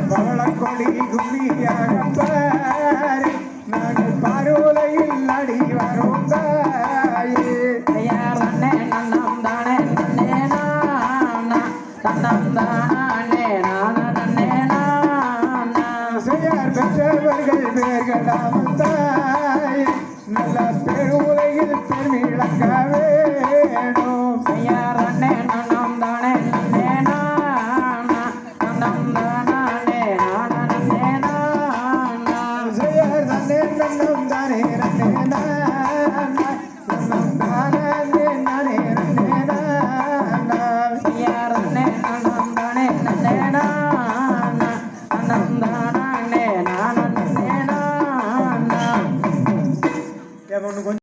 பவளக்கொடி கும்மியாகப்பாரி நாங்கள் பாரோலையில் அடி வரும் தாயே பெற்றவர்கள் பேர்களாமல் தாய் நல்ல பெருவுலையில் பெருமிழக்கவே